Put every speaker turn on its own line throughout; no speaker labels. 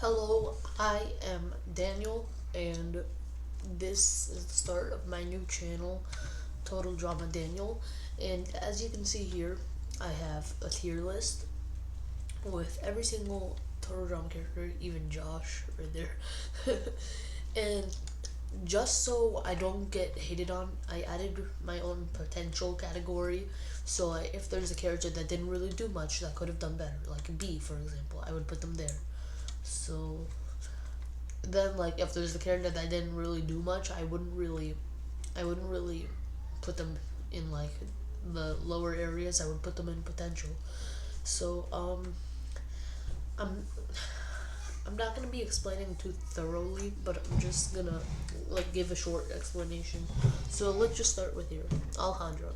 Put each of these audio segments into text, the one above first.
Hello, I am Daniel, and this is the start of my new channel, Total Drama Daniel. And as you can see here, I have a tier list with every single Total Drama character, even Josh right there. And just so I don't get hated on, I added my own potential category. So if there's a character that didn't really do much that could have done better, like B for example, I would put them there. So then, like, if there's a character that didn't really do much, I wouldn't really put them in like the lower areas. I would put them in potential. So I'm I'm not gonna be explaining too thoroughly, but I'm just gonna like give a short explanation. So let's just start with here. Alejandro.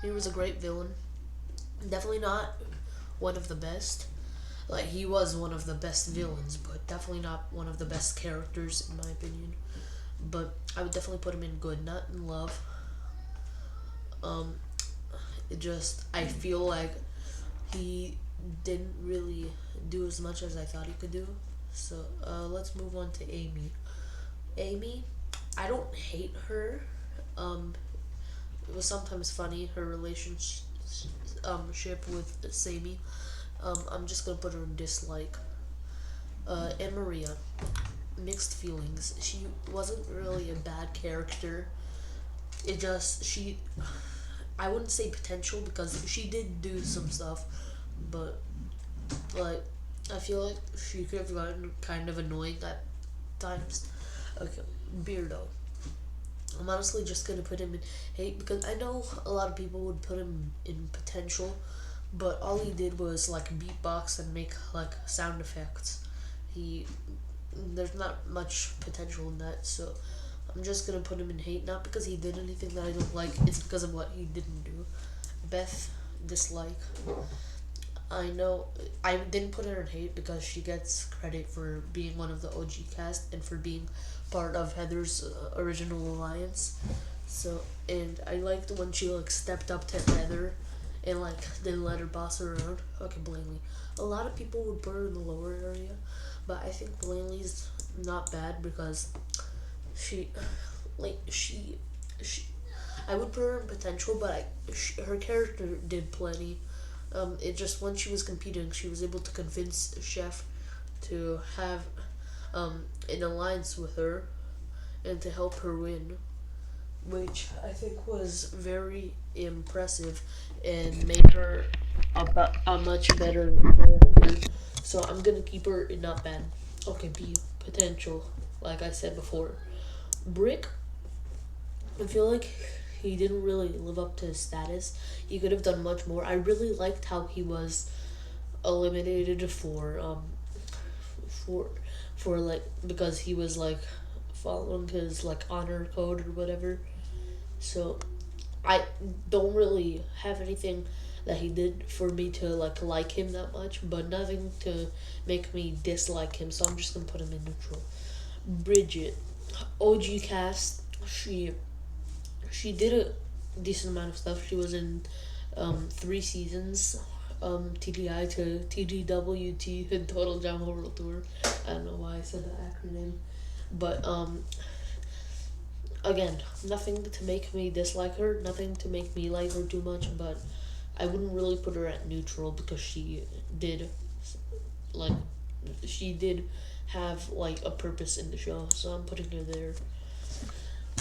He was a great villain. Definitely not one of the best. Like, he was one of the best villains, but definitely not one of the best characters in my opinion. But I would definitely put him in good, not in love. Um, I feel like he didn't really do as much as I thought he could do. So let's move on to Amy. Amy, I don't hate her. Um, it was sometimes funny her relationship ship with Sammy. I'm just gonna put her in dislike. And Maria, mixed feelings. She wasn't really a bad character. I wouldn't say potential because she did do some stuff, but like, I feel like she could have gotten kind of annoying at times. Okay, Beardo. I'm honestly just gonna put him in hate because I know a lot of people would put him in potential, but all he did was like beatbox and make like sound effects. He There's not much potential in that, so I'm just gonna put him in hate, not because he did anything that I don't like, it's because of what he didn't do. Beth, dislike. I know I didn't put her in hate because she gets credit for being one of the OG cast and for being part of Heather's original alliance. So, and I liked when she like stepped up to Heather and like didn't let her boss her around. Okay, Blaney. A lot of people would put her in the lower area, but I think Blaney's not bad because she, like she I would put her in potential, but her character did plenty. It just when she was competing, she was able to convince Chef to have an alliance with her and to help her win, which I think was very impressive and made her a much better character. So I'm gonna keep her in not bad. Okay, B potential, like I said before. Brick, I feel like he didn't really live up to his status. He could have done much more. I really liked how he was eliminated for like because he was like following his like honor code or whatever. So I don't really have anything that he did for me to like him that much, but nothing to make me dislike him. So I'm just gonna put him in neutral. Bridget, OG cast. She did a decent amount of stuff. She was in 3 seasons, TDI to TGWT in Total Drama World Tour. I don't know why I said the acronym, but again, nothing to make me dislike her, nothing to make me like her too much, but I wouldn't really put her at neutral because did like she did have like a purpose in the show, so I'm putting her there.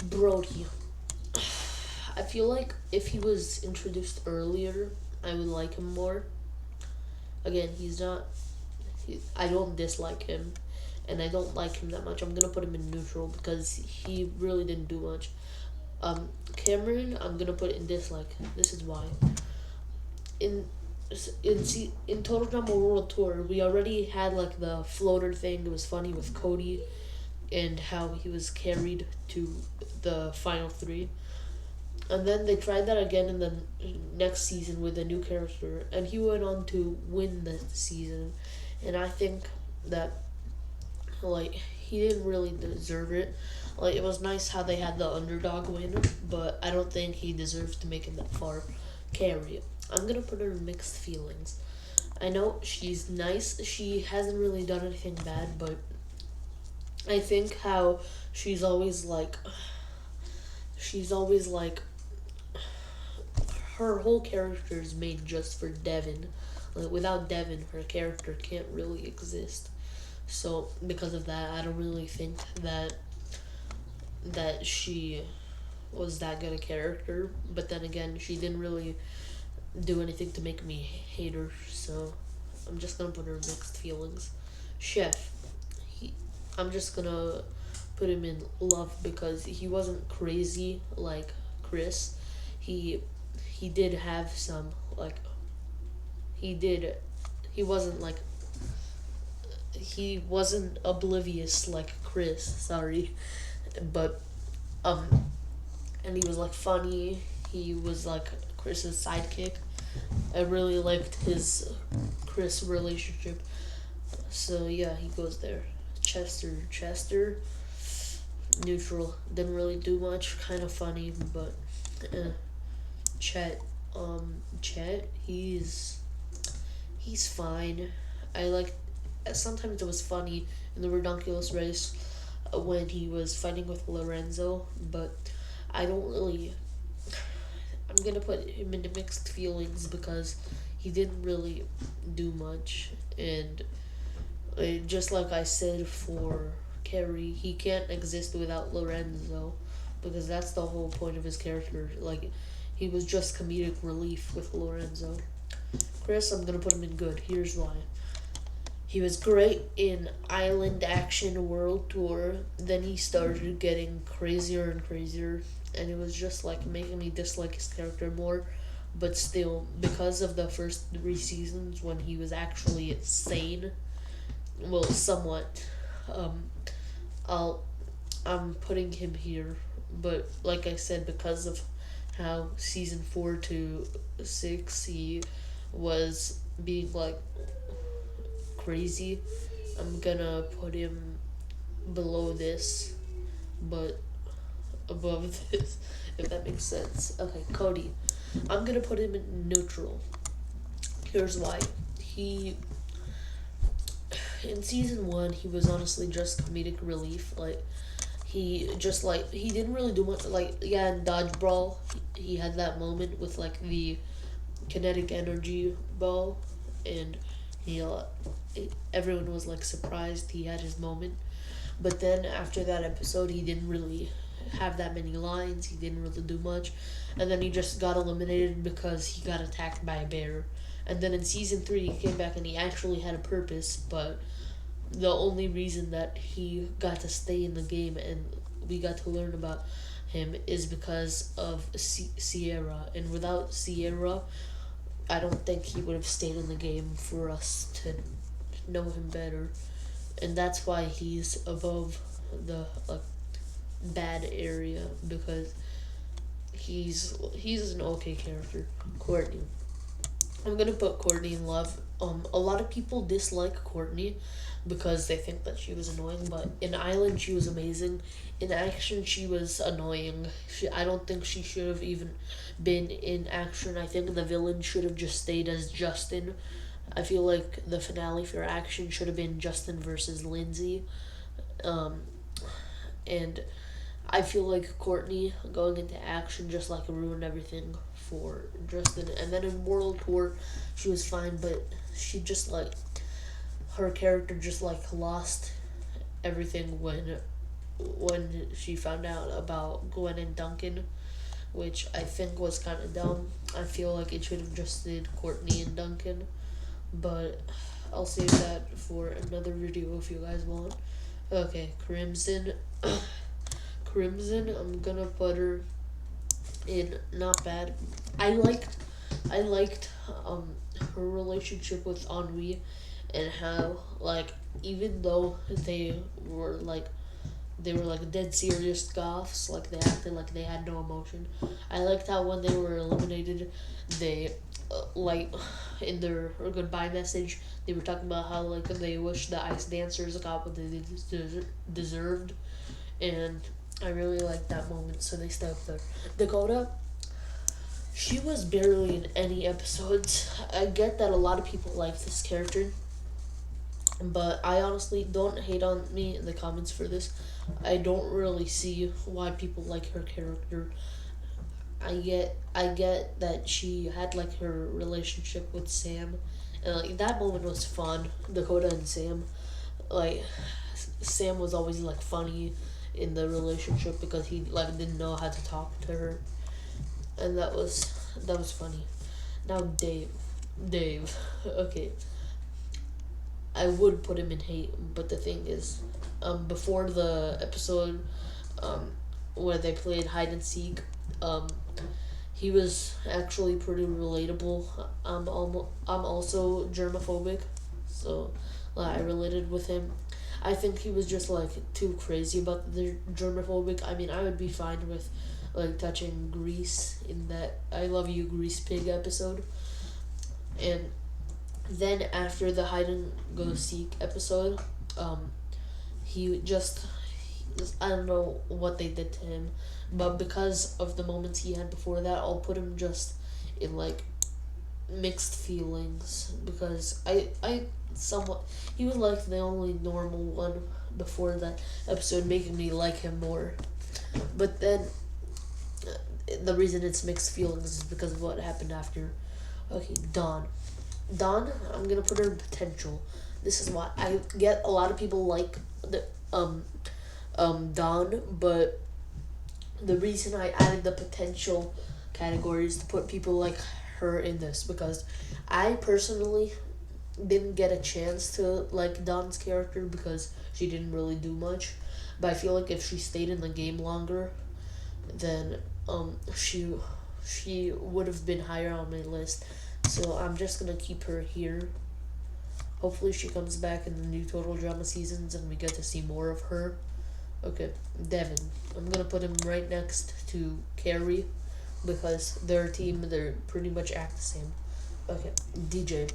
Brody. I feel like if he was introduced earlier, I would like him more. Again, he's not. I don't dislike him, and I don't like him that much. I'm gonna put him in neutral because he really didn't do much. Cameron, I'm gonna put in dislike. This is why. In in Total Drama World Tour, we already had like the floater thing. It was funny with Cody, and how he was carried to the final three. And then they tried that again in the next season with a new character, and he went on to win the season. And I think that like he didn't really deserve it. Like, it was nice how they had the underdog win, but I don't think he deserves to make it that far. Carrie, I'm gonna put her in mixed feelings. I know she's nice. She hasn't really done anything bad, but I think how she's always like, she's always like, her whole character is made just for Devin. Like, without Devin, her character can't really exist. So because of that, I don't really think that she was that good a character. But then again, she didn't really do anything to make me hate her. So I'm just gonna put her in mixed feelings. Chef, he, I'm just gonna put him in love because he wasn't crazy like Chris. He he did have some like he did he wasn't like he wasn't oblivious like Chris, sorry. But um and he was like funny. He was like Chris's sidekick. I really liked his Chris relationship. So yeah, he goes there. Chester, neutral. Didn't really do much. Kind of funny, but Chet, Chet, he's fine. I like. Sometimes it was funny in the Ridonculous race when he was fighting with Lorenzo, but I don't really. I'm gonna put him into mixed feelings because he didn't really do much, and just like I said for Carrie, he can't exist without Lorenzo because that's the whole point of his character. Like, he was just comedic relief with Lorenzo. Chris, I'm gonna put him in good. Here's why. He was great in Island Action World Tour. Then he started getting crazier and crazier, and it was just like making me dislike his character more. But still, because of the first 3 seasons when he was actually sane, well, somewhat, um, I'll I'm putting him here. But like I said, because of how season 4 to 6 he was being like crazy, I'm gonna put him below this, but above this, if that makes sense. Okay, Cody. I'm gonna put him in neutral. Here's why. He in season 1 he was honestly just comedic relief. Like, he didn't really do much. Like, yeah, in dodgeball he had that moment with like the kinetic energy ball, and he everyone was like surprised he had his moment. But then after that episode, he didn't really have that many lines. He didn't really do much, and then he just got eliminated because he got attacked by a bear. And then in season 3, he came back and he actually had a purpose. But the only reason that he got to stay in the game and we got to learn about him is because of Sierra. And without Sierra, I don't think he would have stayed in the game for us to know him better. And that's why he's above the like bad area, because he's an okay character. Courtney. I'm gonna put Courtney in love. A lot of people dislike Courtney because they think that she was annoying, but in Island she was amazing. In Action she was annoying. I don't think she should have even been in Action. I think the villain should have just stayed as Justin. I feel like the finale for Action should have been Justin versus Lindsay. And I feel like Courtney going into Action just like ruined everything for Justin. And then in World Tour, she was fine, but she just like, her character just like lost everything when she found out about Gwen and Duncan, which I think was kind of dumb. I feel like it should have just did Courtney and Duncan, but I'll save that for another video if you guys want. Okay, Crimson. Crimson, I'm gonna put her in not bad. I liked her relationship with Ennui, and how like, even though they were like dead serious goths, like they acted like they had no emotion. I liked how when they were eliminated, they like in their goodbye message, they were talking about how like they wish the ice dancers got what they deserved, and I really liked that moment, so they stay up there. Dakota, She was barely in any episodes. I get that a lot of people like this character, but I honestly don't hate on me in the comments for this. I don't really see why people like her character. I get that she had like her relationship with Sam, and like that moment was fun. Dakota and Sam, like Sam was always like funny in the relationship because he like didn't know how to talk to her, and that was funny. Now Dave, okay, I would put him in hate, but the thing is, before the episode, um, where they played hide and seek, um, he was actually pretty relatable. I'm also germophobic, so like, I related with him. I think he was just like too crazy about the germophobic. I mean, I would be fine with like touching grease in that "I Love You, Grease Pig" episode, and then after the hide and go seek episode, um, I don't know what they did to him, but because of the moments he had before that, I'll put him just in like mixed feelings because I somewhat he was like the only normal one before that episode, making me like him more. But then the reason it's mixed feelings is because of what happened after. Okay, Dawn, I'm gonna put her in potential. This is why I get a lot of people like the Dawn, but the reason I added the potential category is to put people like her in this because I personally didn't get a chance to like Dawn's character because she didn't really do much. But I feel like if she stayed in the game longer, then she would have been higher on my list. So I'm just gonna keep her here. Hopefully she comes back in the new Total Drama seasons and we get to see more of her. Okay, Devin. I'm gonna put him right next to Carrie because their team, they're pretty much act the same. Okay, DJ.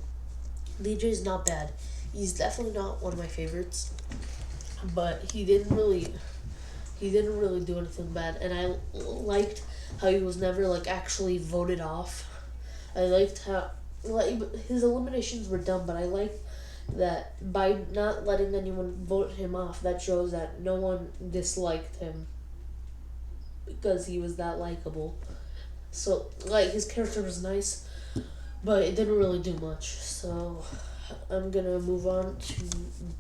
DJ's not bad. He's definitely not one of my favorites, but he didn't really do anything bad, and I liked how he was never like actually voted off. I liked how like his eliminations were dumb, but I liked that by not letting anyone vote him off, that shows that no one disliked him because he was that likable. So like his character was nice, but it didn't really do much. So I'm gonna move on to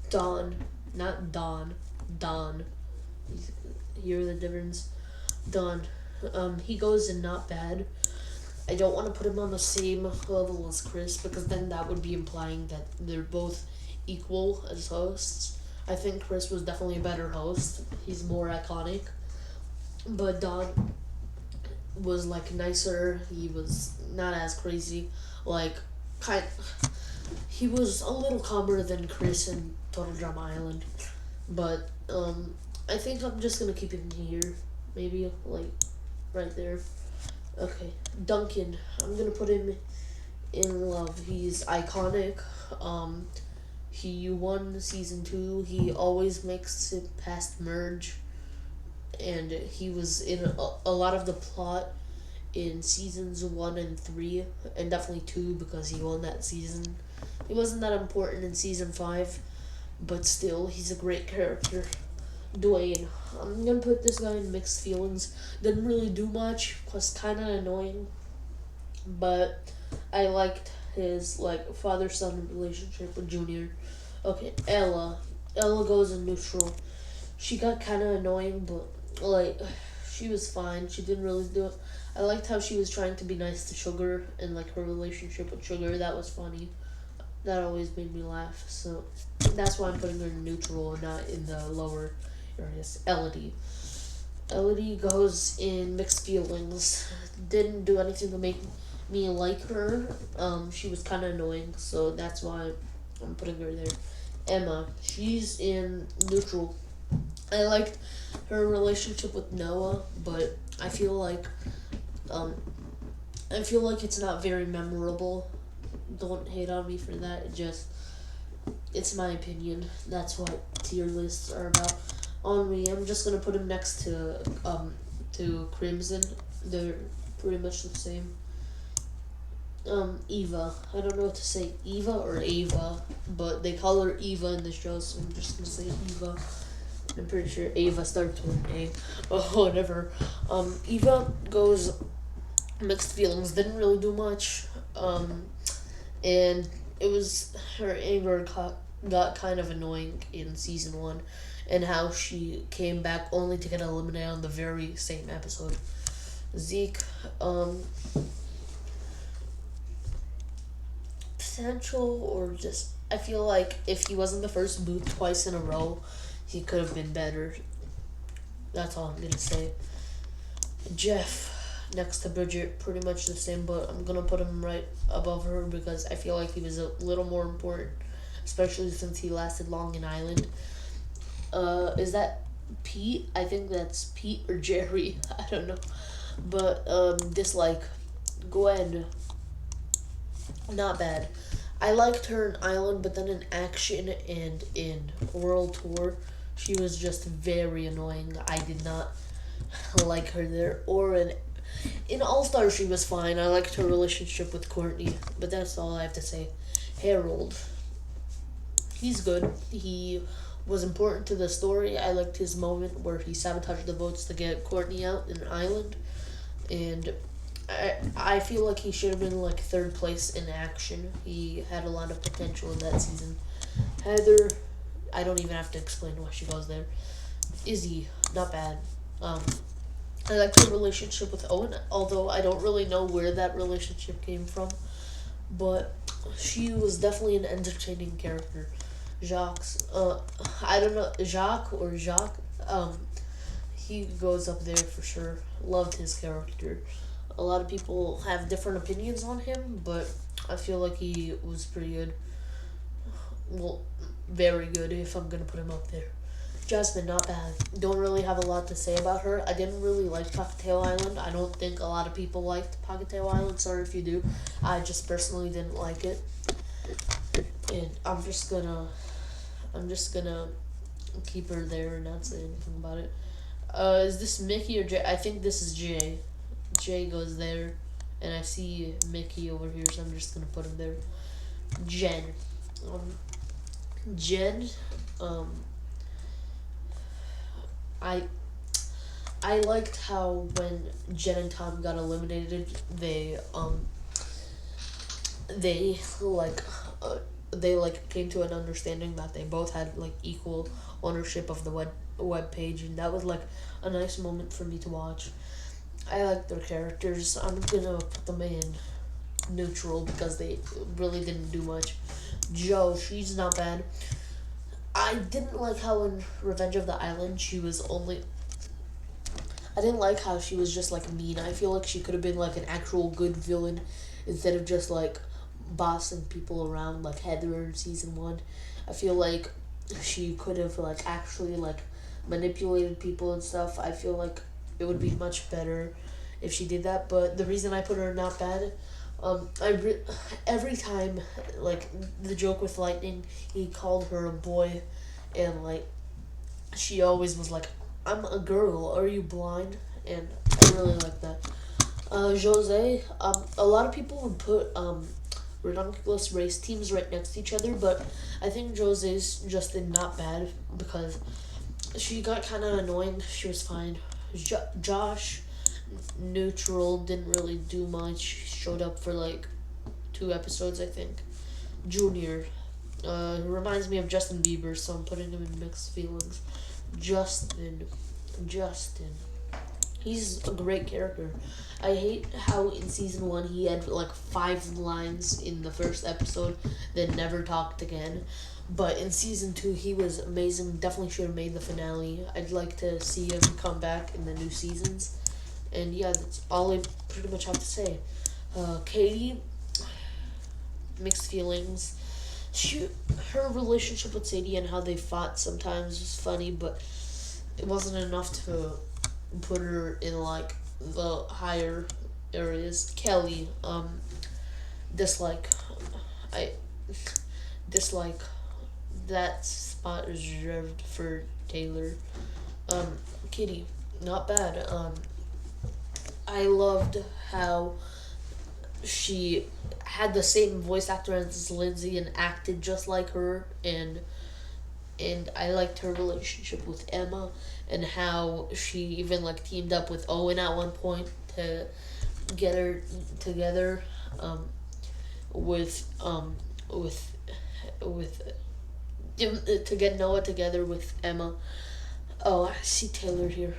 Don, not Don, Don. Hear the difference? Don. He goes in not bad. I don't want to put him on the same level as Chris because then that would be implying that they're both equal as hosts. I think Chris was definitely a better host. He's more iconic. But Don was like nicer. He was not as crazy. Like he was a little calmer than Chris in Total Drama Island. But I think I'm just gonna keep him here. Maybe like right there. Okay, Duncan. I'm gonna put him in love. He's iconic. He won season 2. He always makes it past merge, and he was in a lot of the plot in seasons 1 and 3, and definitely 2 because he won that season. He wasn't that important in season 5, but still, he's a great character. Dwayne. I'm gonna put this guy in mixed feelings. Didn't really do much. Was kind of annoying, but I liked his like father-son relationship with Junior. Okay, Ella. Ella goes in neutral. She got kind of annoying, but like she was fine. She didn't really do it. I liked how she was trying to be nice to Sugar and like her relationship with Sugar. That was funny. That always made me laugh. So that's why I'm putting her in neutral and not in the lower areas. Elodie. Elodie goes in mixed feelings. Didn't do anything to make me like her. She was kind of annoying, so that's why I'm putting her there. Emma. She's in neutral. I liked her relationship with Noah, but I feel like it's not very memorable. Don't hate on me for that. It's my opinion. That's what tier lists are about. Henri, I'm just gonna put him next to Crimson. They're pretty much the same. Eva. I don't know what to say, Eva or Ava, but they call her Eva in the show, so I'm just gonna say Eva. I'm pretty sure Ava starts with an A. Oh, whatever. Eva goes mixed feelings. Didn't really do much. And it was her anger got kind of annoying in season one, and how she came back only to get eliminated on the very same episode. Zeke, potential, or just I feel like if he wasn't the first boot twice in a row, he could have been better. That's all I'm gonna say. Jeff, next to Bridget, pretty much the same, but I'm gonna put him right above her because I feel like he was a little more important, especially since he lasted long in Island. Is that Pete? I think that's Pete or Jerry. I don't know. But dislike Gwen, not bad. I liked her in Island, but then in Action and in World Tour, she was just very annoying. I did not like her there. Or in All Star, she was fine. I liked her relationship with Courtney, but that's all I have to say. Harold, he's good. He was important to the story. I liked his moment where he sabotaged the votes to get Courtney out in Island, and I feel like he should have been like third place in Action. He had a lot of potential in that season. Heather, I don't even have to explain why she goes there. Izzy, not bad. I liked her relationship with Owen, although I don't really know where that relationship came from. But she was definitely an entertaining character. Jacques, I don't know, Jacques, he goes up there for sure. Loved his character. A lot of people have different opinions on him, but I feel like he was pretty good. Well, very good if I'm gonna put him up there. Jasmine, not bad. Don't really have a lot to say about her. I didn't really like Pockettail Island. I don't think a lot of people liked Pockettail Island. Sorry if you do. I just personally didn't like it. And I'm just gonna keep her there and not say anything about it. Is this Mickey or Jay? I think this is Jay. Jay goes there, and I see Mickey over here, so I'm just gonna put him there. Jen. Jen, I I liked how when Jen and Tom got eliminated, they like they like came to an understanding that they both had like equal ownership of the web page, and that was like a nice moment for me to watch. I like their characters. I'm gonna put them in neutral because they really didn't do much. Joe, she's not bad. I didn't like how in Revenge of the Island she was only. I didn't like how she was just like mean. I feel like she could have been like an actual good villain instead of just like bossing people around like Heather in season one. I feel like she could have like actually like manipulated people and stuff. I feel like it would be much better if she did that. But the reason I put her not bad, every time like the joke with Lightning, he called her a boy, and like she always was like, "I'm a girl. Are you blind?" And I really like that. Jose, a lot of people would put Ridonculous race teams right next to each other, but I think Jose's just not bad because she got kind of annoying. She was fine. Josh, neutral, didn't really do much. Showed up for like 2 episodes, I think. Junior, reminds me of Justin Bieber, so I'm putting him in mixed feelings. Justin, he's a great character. I hate how in season 1 he had like 5 lines in the first episode, then never talked again. But in season 2 he was amazing. Definitely should have made the finale. I'd like to see him come back in the new seasons. And yeah, that's all I pretty much have to say. Katie, mixed feelings. Her relationship with Sadie and how they fought sometimes was funny, but it wasn't enough to put her in like the higher areas. Kelly, dislike. I dislike. That spot is reserved for Taylor. Kitty, not bad. I loved how she had the same voice actor as Lindsay and acted just like her, and I liked her relationship with Emma and how she even like teamed up with Owen at one point to get her together, um, with with with to get Noah together with Emma. Oh, I see Taylor here.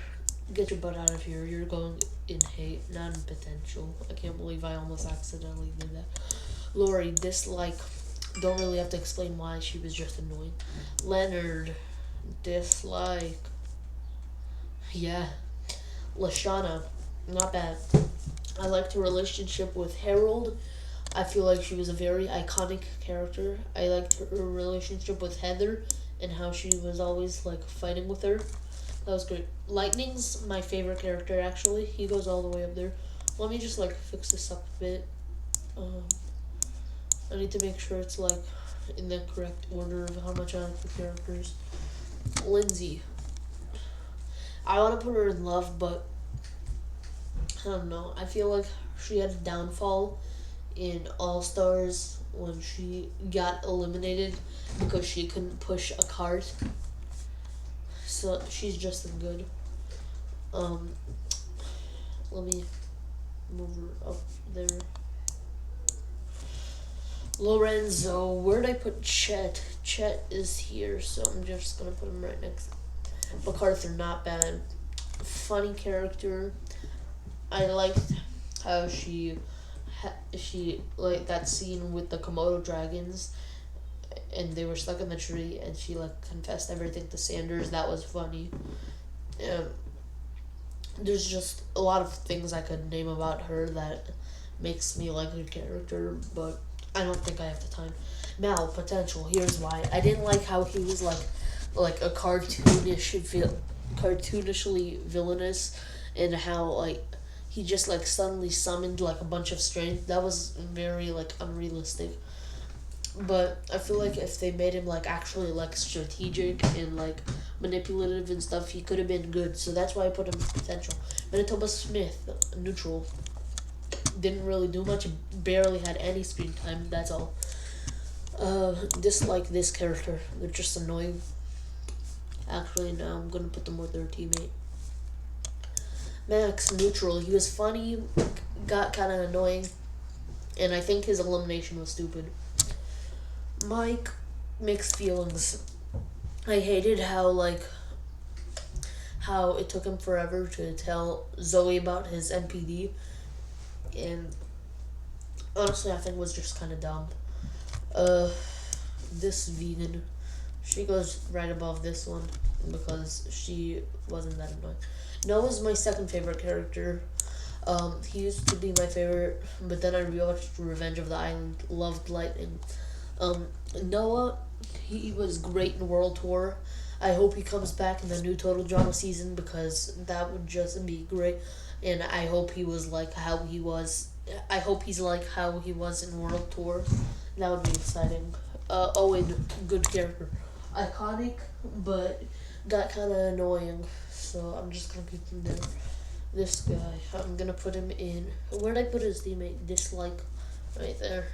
Get your butt out of here. You're going in hate, not in potential. I can't believe I almost accidentally did that. Lori, dislike. Don't really have to explain why. She was just annoying. Leonard, dislike. Yeah. Lashana, not bad. I liked her relationship with Harold. I feel like she was a very iconic character. I liked her relationship with Heather and how she was always like fighting with her. That was great. Lightning's my favorite character actually. He goes all the way up there. Let me just like fix this up a bit. Um, I need to make sure it's like in the correct order of how much I like the characters. Lindsay. I want to put her in love, but I don't know. I feel like she had a downfall in All Stars when she got eliminated because she couldn't push a cart. So she's just as good. Let me move her up there. Lorenzo, where'd I put Chet? Chet is here, so I'm just gonna put him right next. MacArthur, not bad. Funny character. I liked how she like that scene with the Komodo dragons, and they were stuck in the tree, and she like confessed everything to Sanders. That was funny. There's just a lot of things I could name about her that makes me like her character, but I don't think I have the time. Mal, potential. Here's why. I didn't like how he was like a cartoonishly villainous, and how like he just like suddenly summoned like a bunch of strength. That was very like unrealistic. But I feel like if they made him like actually like strategic and like manipulative and stuff, he could have been good. So that's why I put him potential. Manitoba Smith, neutral. Didn't really do much. Barely had any screen time. That's all. Dislike this character. They're just annoying. Actually, now I'm gonna put them with their teammate. Max, neutral. He was funny, got kind of annoying, and I think his elimination was stupid. Mike, mixed feelings. I hated how it took him forever to tell Zoe about his NPD, and honestly, I think it was just kind of dumb. This vegan, she goes right above this one because she wasn't that annoying. Noah's my second favorite character. He used to be my favorite, but then I rewatched Revenge of the Island. Loved Lightning. Noah, he was great in World Tour. I hope he comes back in the new Total Drama season because that would just be great. And I hope he was like how he was. I hope he's like how he was in World Tour. That would be exciting. Owen, good character. Iconic, but got kind of annoying. So I'm just gonna keep him there. This guy, I'm gonna put him in. Where'd I put his teammate? Dislike, right there.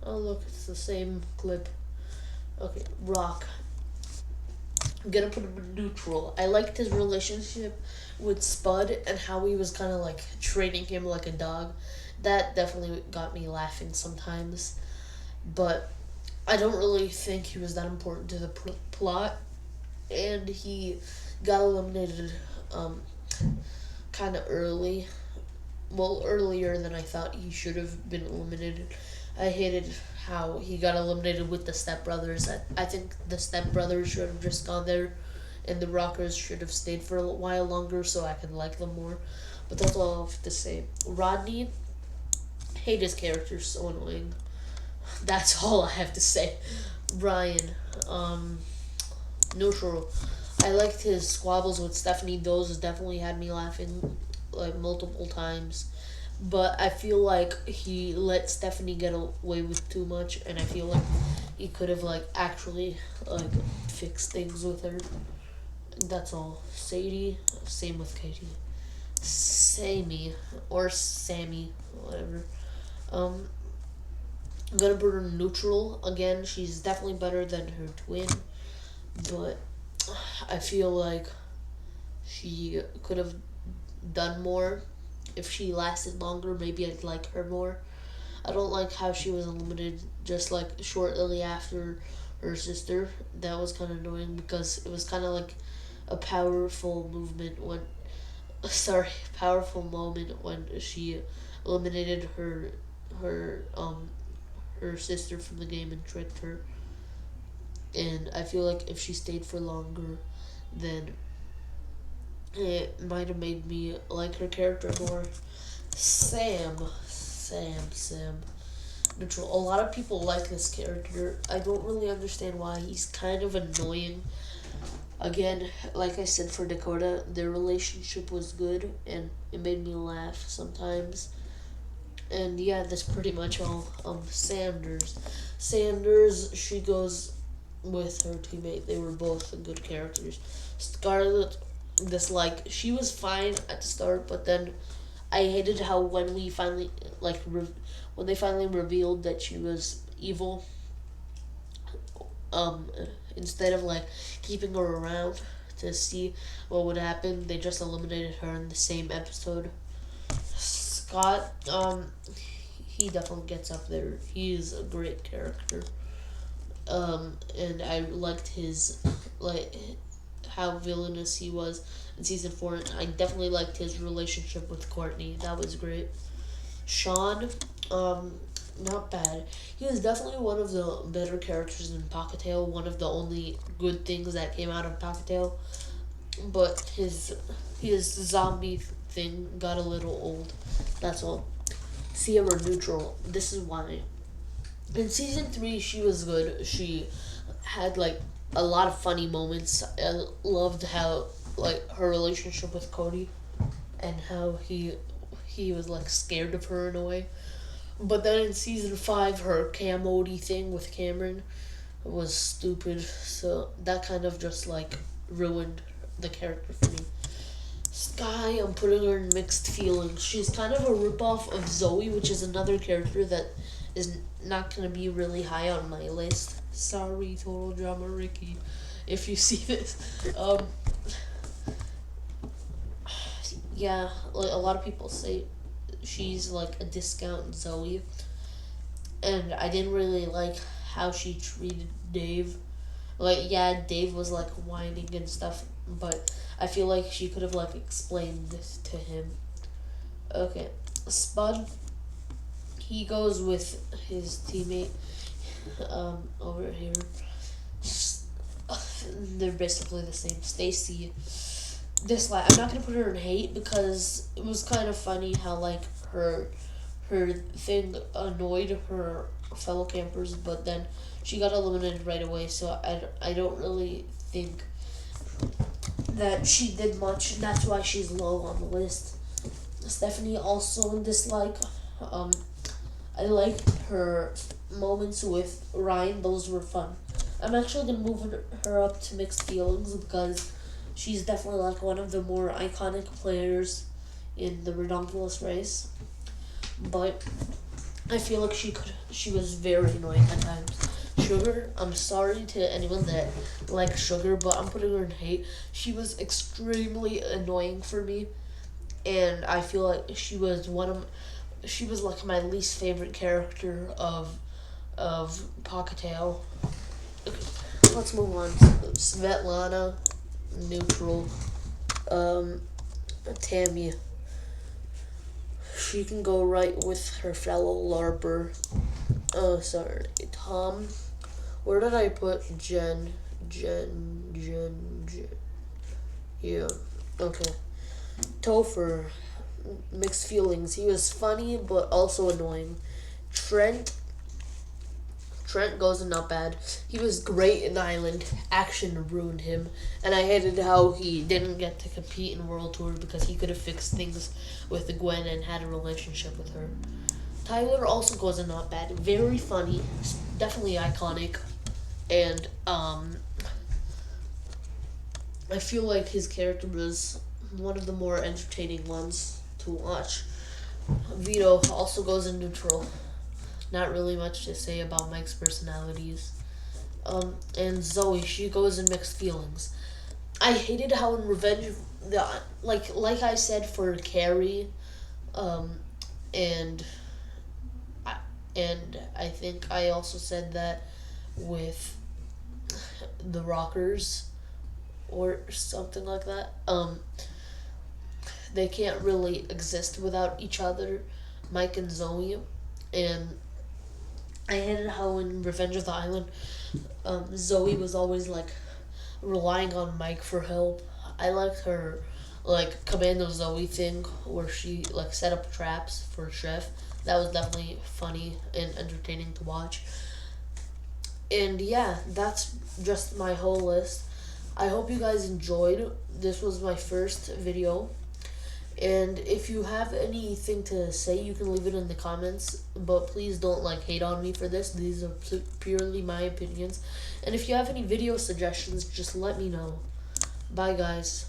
Oh look, it's the same clip. Okay, Rock. I'm gonna put him in neutral. I liked his relationship with Spud and how he was kind of like training him like a dog. That definitely got me laughing sometimes. But I don't really think he was that important to the plot. And he got eliminated kind of early. Well, earlier than I thought he should have been eliminated. I hated how he got eliminated with the stepbrothers. I think the stepbrothers should have just gone there, and the Rockers should have stayed for a while longer so I could like them more. But that's all I have to say. Rodney, hate his character, so annoying. That's all I have to say. Brian, neutral. I liked his squabbles with Stephanie. Those definitely had me laughing like multiple times. But I feel like he let Stephanie get away with too much, and I feel like he could have like actually like fixed things with her. That's all. Sadie, same with Katie. Sammy or Sammy, whatever. Um, I'm gonna put her neutral again. She's definitely better than her twin, but I feel like she could have done more. If she lasted longer, maybe I'd like her more. I don't like how she was eliminated just like shortly after her sister. That was kind of annoying because it was kind of like a powerful movement when sorry, powerful moment when she eliminated her her sister from the game and tricked her. And I feel like if she stayed for longer, then it might have made me like her character more. Sam. Neutral. A lot of people like this character. I don't really understand why. He's kind of annoying. Again, like I said for Dakota, their relationship was good and it made me laugh sometimes. And yeah, that's pretty much all. Sanders, she goes with her teammate. They were both good characters. Scarlet, she was fine at the start, but then I hated how when we finally when they finally revealed that she was evil, um, instead of like keeping her around to see what would happen, they just eliminated her in the same episode. Scott, he definitely gets up there. He's a great character. And I liked his like how villainous he was in season 4. And I definitely liked his relationship with Courtney. That was great. Sean, not bad. He was definitely one of the better characters in Pocket Tale. One of the only good things that came out of Pocket Tale. But his zombie thing got a little old. That's all. Sierra neutral. This is why. In season 3, she was good. She had like a lot of funny moments. I loved how like her relationship with Cody, and how he was like scared of her in a way. But then in season 5, her Camody thing with Cameron was stupid. So that kind of just like ruined the character for me. Sky, I'm putting her in mixed feelings. She's kind of a ripoff of Zoe, which is another character that is not going to be really high on my list. Sorry, Total Drama Ricky, if you see this. Yeah, like a lot of people say she's like a discount Zoe. And I didn't really like how she treated Dave. Like, yeah, Dave was like whining and stuff, but I feel like she could have like explained this to him. Okay, Spud, he goes with his teammate over here. They're basically the same. Stacy, dislike. I'm not gonna put her in hate because it was kind of funny how like her thing annoyed her fellow campers, but then she got eliminated right away. So I don't really think that she did much. That's why she's low on the list. Stephanie also in dislike. I like her moments with Ryan. Those were fun. I'm actually gonna move her up to mixed feelings because she's definitely like one of the more iconic players in the Ridonculous race. But I feel like she was very annoying at times. Sugar, I'm sorry to anyone that likes Sugar, but I'm putting her in hate. She was extremely annoying for me, and I feel like she was like my least favorite character of Pocket Tale. Okay, let's move on. Svetlana, neutral. Tammy, she can go right with her fellow LARPer. Oh, sorry, Tom. Where did I put Jen? Yeah, okay. Topher, mixed feelings. He was funny, but also annoying. Trent goes in not bad. He was great in Island. Action ruined him. And I hated how he didn't get to compete in World Tour because he could have fixed things with Gwen and had a relationship with her. Tyler also goes in not bad. Very funny. Definitely iconic. And I feel like his character was one of the more entertaining ones to watch. Vito also goes in neutral. Not really much to say about Mike's personalities. And Zoe, she goes in mixed feelings. I hated how in Revenge, like I said for Carrie, and I think I also said that with the Rockers or something like that. They can't really exist without each other, Mike and Zoe, and I hated how in Revenge of the Island, Zoe was always like relying on Mike for help. I liked her like Commando Zoe thing where she like set up traps for Chef. That was definitely funny and entertaining to watch. And yeah, that's just my whole list. I hope you guys enjoyed. This was my first video. And if you have anything to say, you can leave it in the comments. But please don't like hate on me for this. These are purely my opinions. And if you have any video suggestions, just let me know. Bye guys.